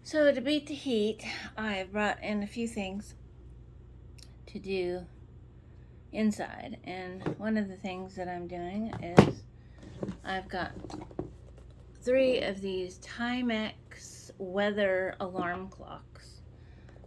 So to beat the heat, I have brought in a few things to do inside. And one of the things that I'm doing is I've got 3 of these Timex weather alarm clocks.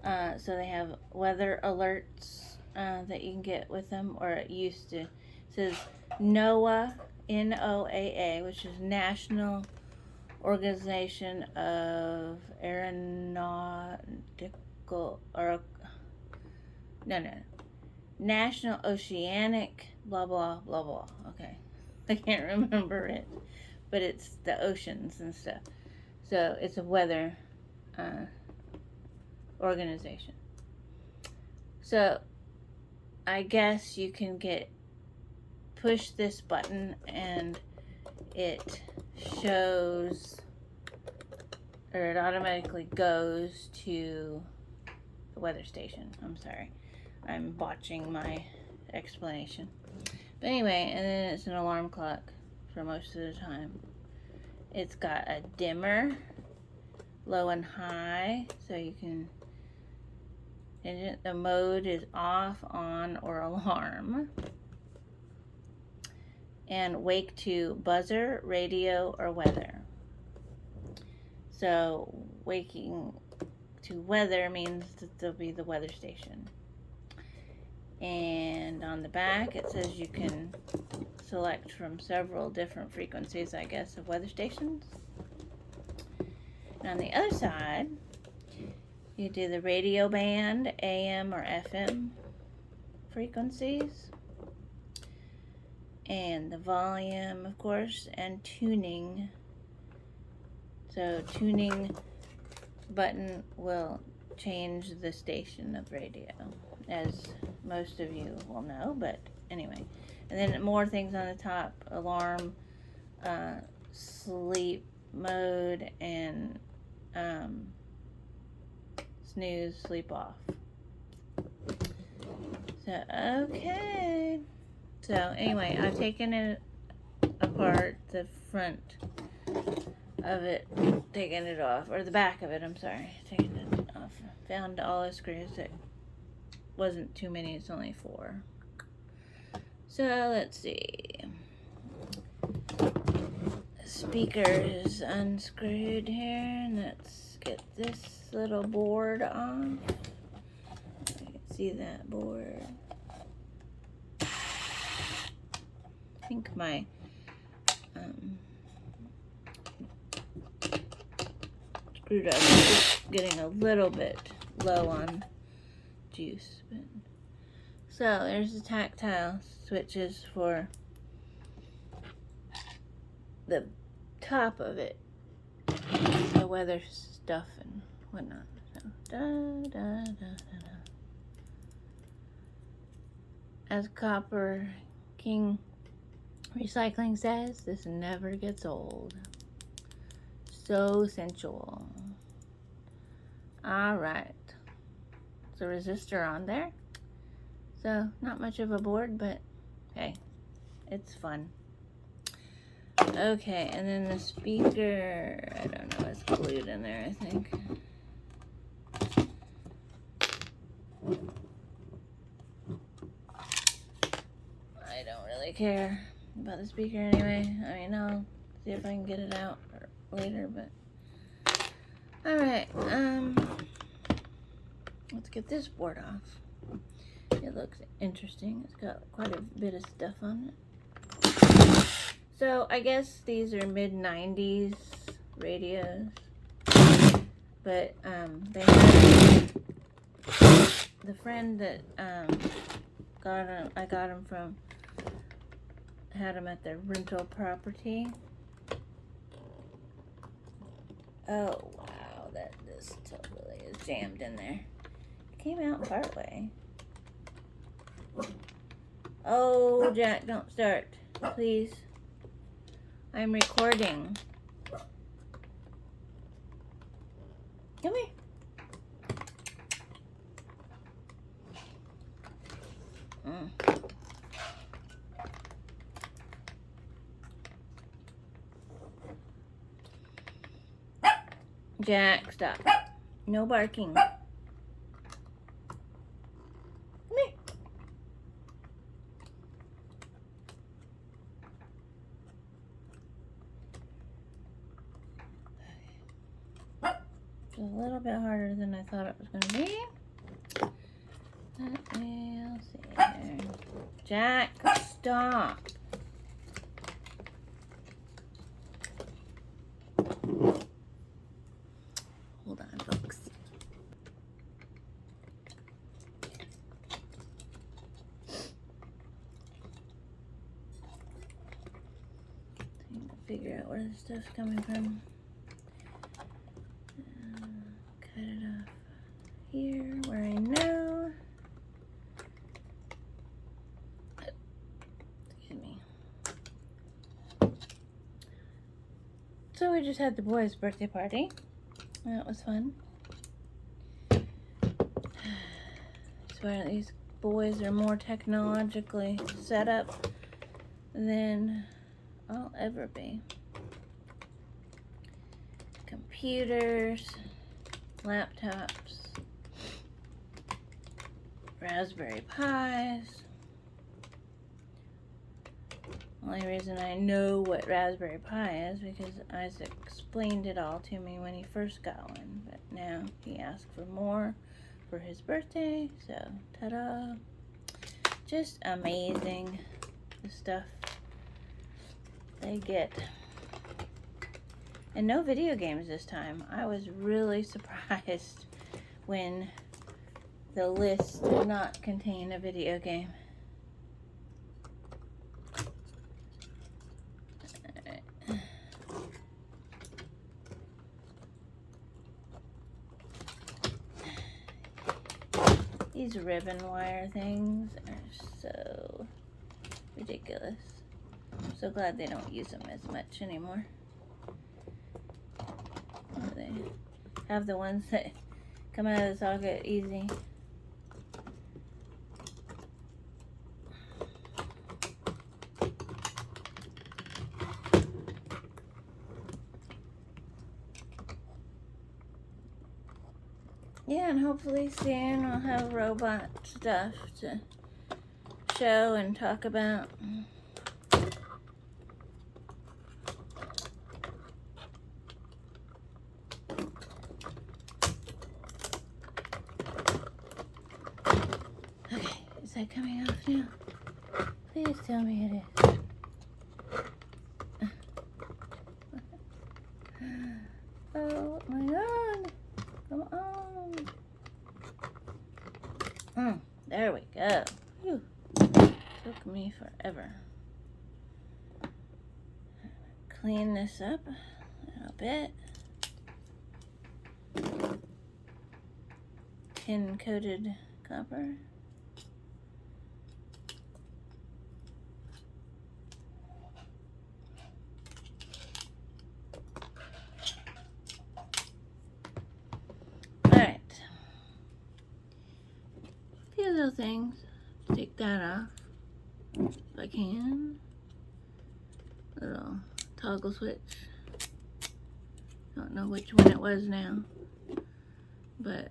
So they have weather alerts that you can get with them, or it used to. It says NOAA, NOAA, which is National Organization of Aeronautical, or no, National Oceanic, blah blah blah blah. Okay, I can't remember it, but it's the oceans and stuff. So it's a weather organization. So I guess you can push this button and it shows, or it automatically goes to the weather station. I'm sorry, I'm botching my explanation. But anyway, and then it's an alarm clock for most of the time. It's got a dimmer, low and high, so you can, the mode is off, on, or alarm. And wake to buzzer, radio, or weather. So waking to weather means that there'll be the weather station. And on the back it says you can select from several different frequencies, I guess, of weather stations. And on the other side, you do the radio band, AM or FM frequencies, and the volume, of course, and tuning. So tuning button will change the station of radio, as most of you will know, but anyway. And then more things on the top: alarm, sleep mode, and snooze, sleep off. So okay. So anyway, I've taken it apart, the front of it, taken it off, or the back of it, I'm sorry, taken it off. Found all the screws. It wasn't too many, it's only 4. So let's see. The speaker is unscrewed here, and let's get this little board off. You can see that board. I think my screwdriver is getting a little bit low on juice. But so there's the tactile switches for the top of it, the weather stuff and whatnot. So, as Copper King Recycling says, this never gets old. So sensual. Alright. It's a resistor on there. So, not much of a board, but hey, it's fun. Okay, and then the speaker, I don't know, it's glued in there, I think. I don't really care about the speaker anyway. I mean, I'll see if I can get it out later, but alright, let's get this board off. It looks interesting. It's got quite a bit of stuff on it. So I guess these are mid-90s radios, but they have the friend that I got them from, had them at their rental property. Oh wow, this totally is jammed in there. It came out part way. Oh, Jack, don't start, please. I'm recording. Come here. Jack, stop. No barking. Come here. It's a little bit harder than I thought it was going to be. Let me see here. Jack, stop. Hold on, folks. Trying to figure out where the stuff's coming from. Cut it off here where I know. Excuse me. So we just had the boys' birthday party. That was fun. I swear these boys are more technologically set up than I'll ever be. Computers, laptops, Raspberry Pis. Only reason I know what Raspberry Pi is because Isaac explained it all to me when he first got one, but now he asked for more for his birthday, so ta-da. Just amazing, the stuff they get. And no video games this time. I was really surprised when the list did not contain a video game. These ribbon wire things are so ridiculous. I'm so glad they don't use them as much anymore. They have the ones that come out of the socket easy. Yeah, and hopefully soon we'll have robot stuff to show and talk about. Okay, is that coming off now? Please tell me it is. Oh my god! Come on! There we go. Whew. Took me forever. Clean this up a little bit. Tin coated copper. Alright. A few little things. Take that off if I can. Little toggle switch. Don't know which one it was now. But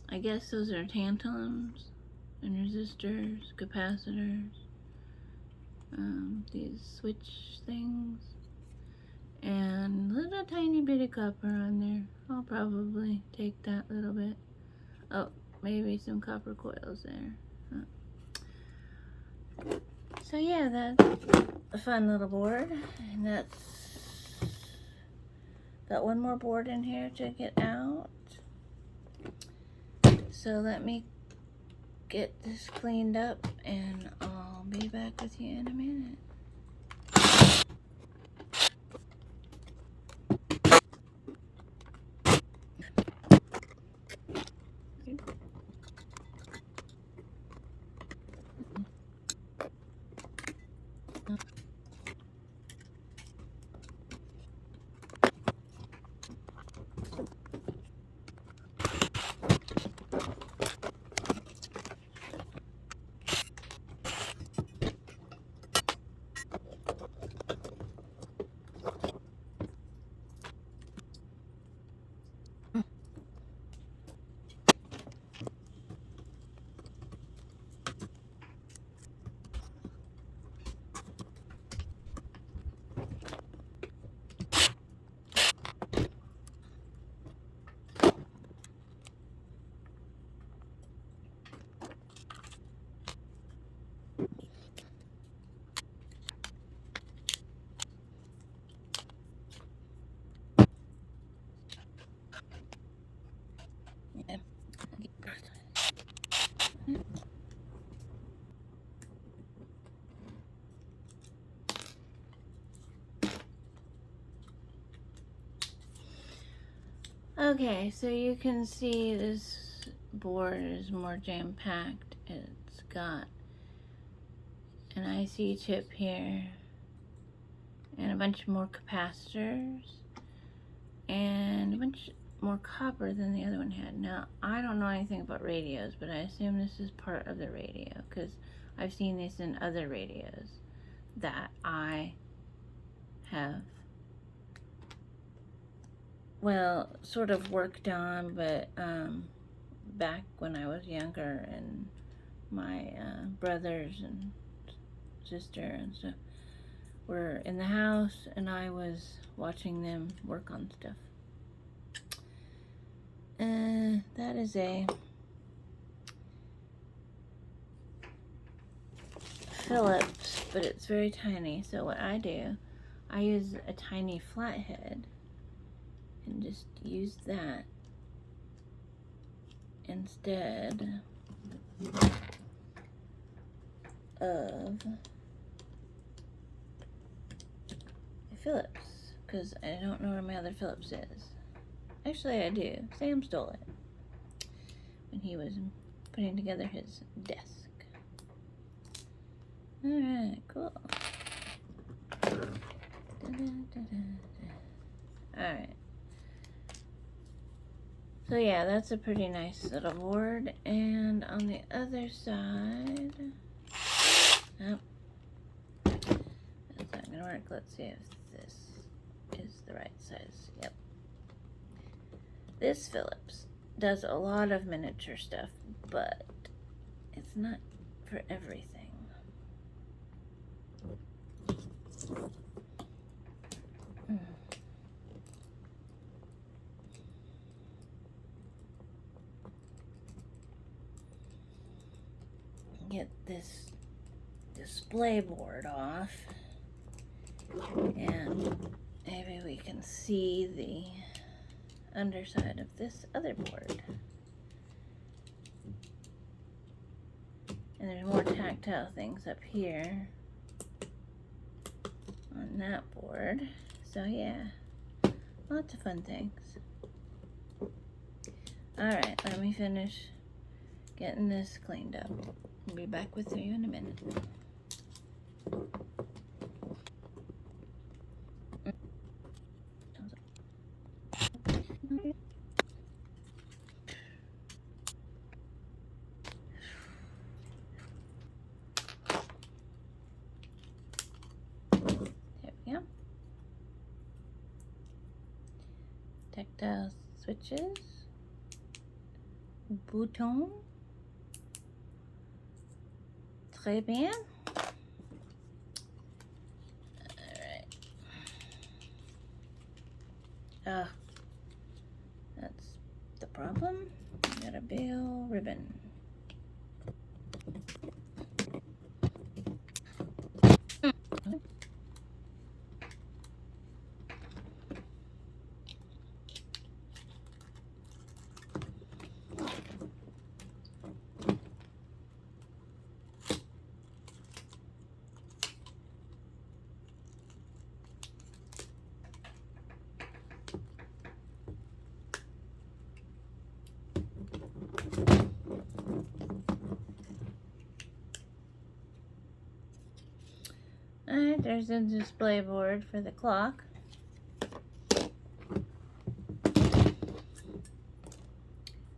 I guess those are tantalums and resistors, capacitors, these switch things, and a little tiny bit of copper on there. I'll probably take that little bit. Oh, maybe some copper coils there. So yeah, that's a fun little board, and that's got one more board in here to get out. So let me get this cleaned up and I'll be back with you in a minute. Okay, so you can see this board is more jam-packed. It's got an IC chip here and a bunch more capacitors and a bunch more copper than the other one had. Now, I don't know anything about radios, but I assume this is part of the radio because I've seen this in other radios that I have, well, sort of worked on, but back when I was younger and my brothers and sister and stuff were in the house and I was watching them work on stuff. That is a Phillips, but it's very tiny. So what I do, I use a tiny flathead and just use that instead of a Phillips, because I don't know where my other Phillips is. Actually, I do. Sam stole it when he was putting together his desk. Alright, cool. Alright. So yeah, that's a pretty nice little board. And on the other side, oh, that's not gonna work. Let's see if this is the right size. Yep. This Phillips does a lot of miniature stuff, but it's not for everything. Get this display board off and maybe we can see the underside of this other board. And there's more tactile things up here on that board. So yeah, lots of fun things. Alright, let me finish getting this cleaned up. I'll be back with you in a minute. There we go. Tactile switches. Bouton. Très bien. Alright. That's the problem. Got a big old ribbon. Alright, there's a display board for the clock.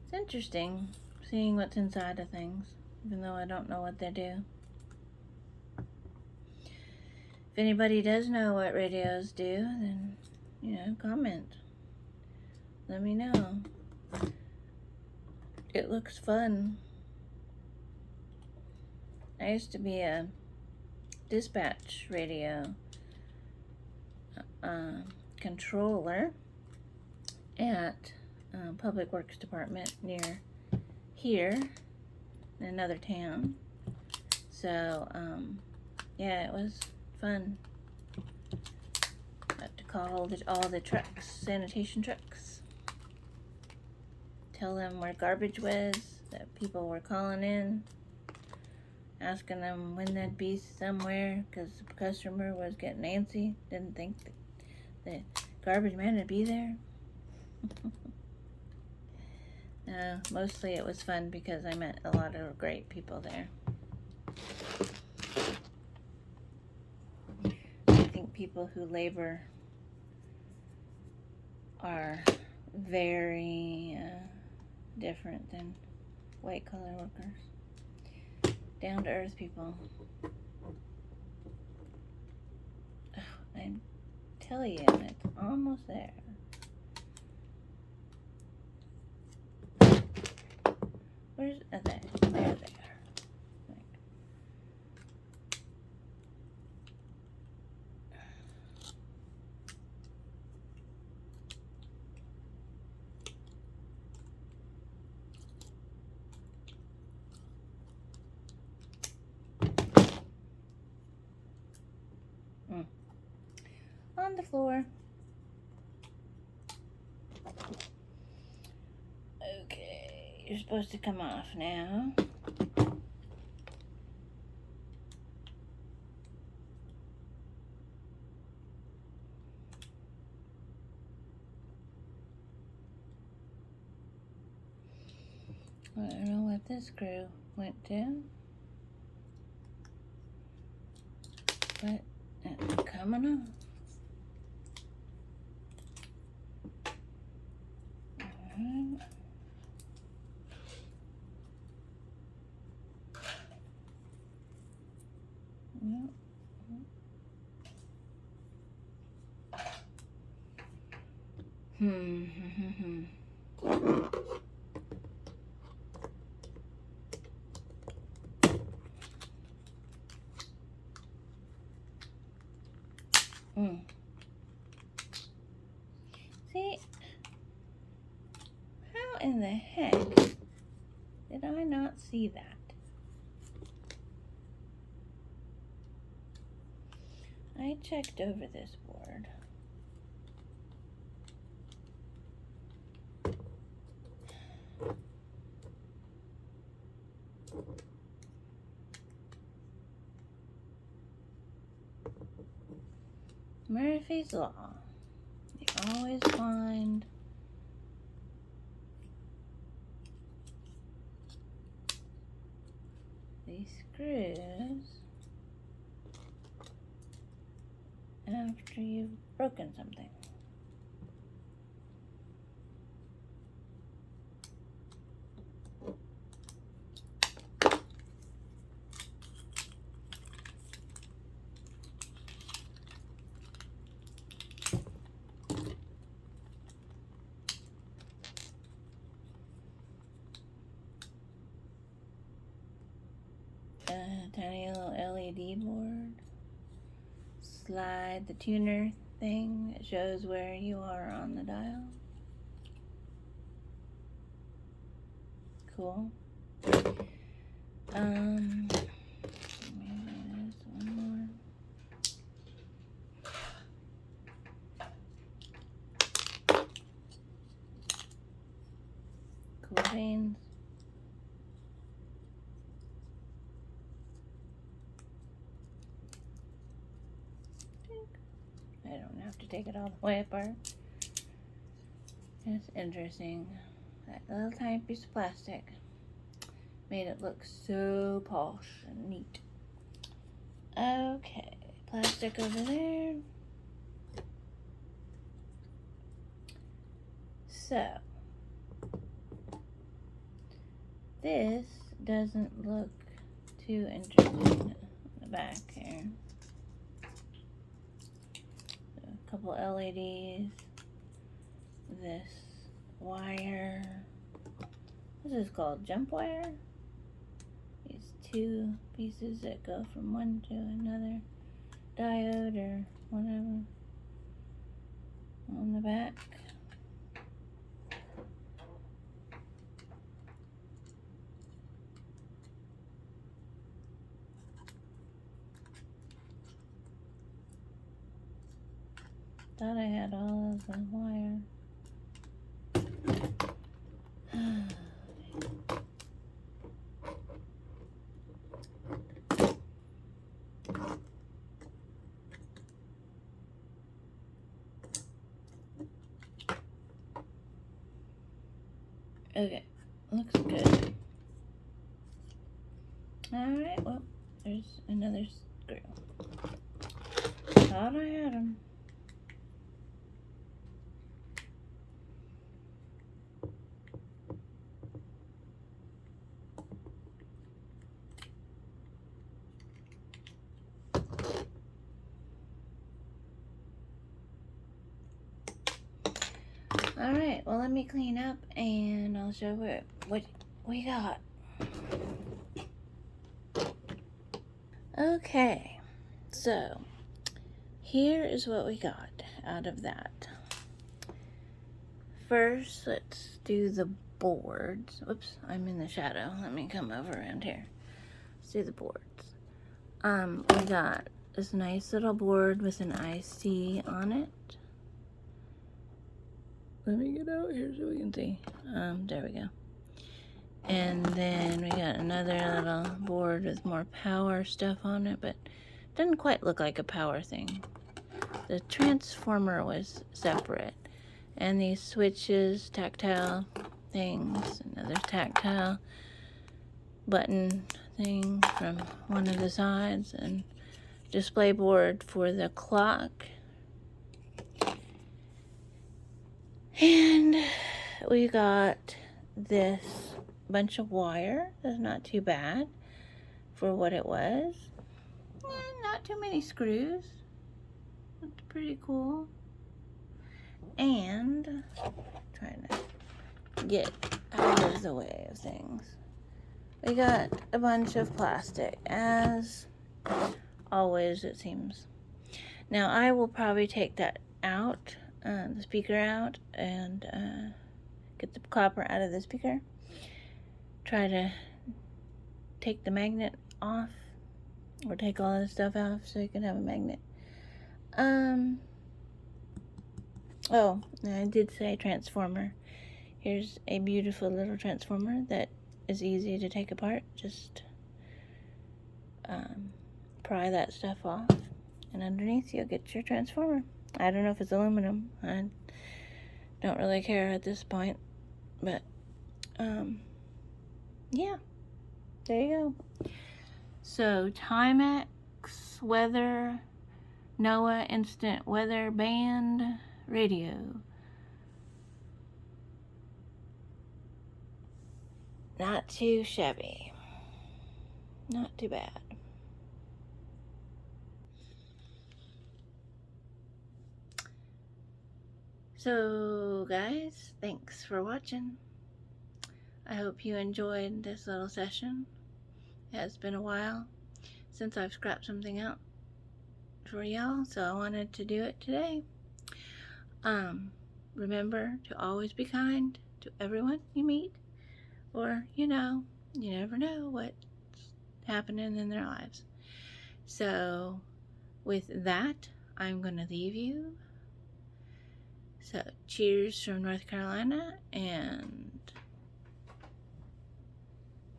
It's interesting seeing what's inside of things, even though I don't know what they do. If anybody does know what radios do, then, you know, comment. Let me know. It looks fun. I used to be a dispatch radio controller at Public Works Department near here in another town. So yeah, it was fun. Got to call all the trucks, sanitation trucks, tell them where garbage was that people were calling in, asking them when they'd be somewhere because the customer was getting antsy, didn't think the garbage man would be there. Mostly it was fun because I met a lot of great people there. I think people who labor are very different than white collar workers. Down to earth people. Oh, I'm telling you, it's almost there. Where's there? There. On the floor. Okay, you're supposed to come off now. I don't know what this screw went to, but it's coming off. See, how in the heck did I not see that? I checked over this board. Murphy's Law. You always find these screws after you've broken something. Tiny little LED board. Slide the tuner thing. It shows where you are on the dial. Cool. Maybe there's one more. Cool veins. I don't have to take it all the way apart. It's interesting. That little tiny piece of plastic made it look so posh and neat. Okay, plastic over there. So, this doesn't look too interesting in the back here. A couple LEDs. This wire. This is called jump wire. These two pieces that go from one to another. Diode or whatever. On the back. Thought I had all of the wire. Okay, looks good. Alright, well, there's another screw. Thought I had them. Alright, well, let me clean up and I'll show what we got. Okay, so here is what we got out of that. First, let's do the boards. Whoops, I'm in the shadow. Let me come over around here. Let's do the boards. We got this nice little board with an IC on it. Let me get out here so we can see. There we go. And then we got another little board with more power stuff on it, but doesn't quite look like a power thing. The transformer was separate. And these switches, tactile things, another tactile button thing from one of the sides, and display board for the clock. And we got this bunch of wire. That's not too bad for what it was. Not too many screws. That's pretty cool. And trying to get out of the way of things. We got a bunch of plastic, as always it seems. Now I will probably take that out, the speaker out, and get the copper out of the speaker. Try to take the magnet off, or take all this stuff off so you can have a magnet. Oh, I did say transformer. Here's a beautiful little transformer that is easy to take apart. Just pry that stuff off, and underneath you'll get your transformer. I don't know if it's aluminum. I don't really care at this point, but yeah, there you go. So Timex weather, NOAA instant weather band radio. Not too shabby. Not too bad. So guys, thanks for watching. I hope you enjoyed this little session. It has been a while since I've scrapped something out for y'all, so I wanted to do it today. Remember to always be kind to everyone you meet, or you never know what's happening in their lives. So with that, I'm gonna leave you. So cheers from North Carolina, and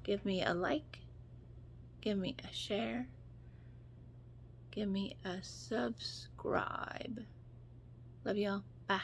give me a like, give me a share, give me a subscribe. Love y'all. Bye.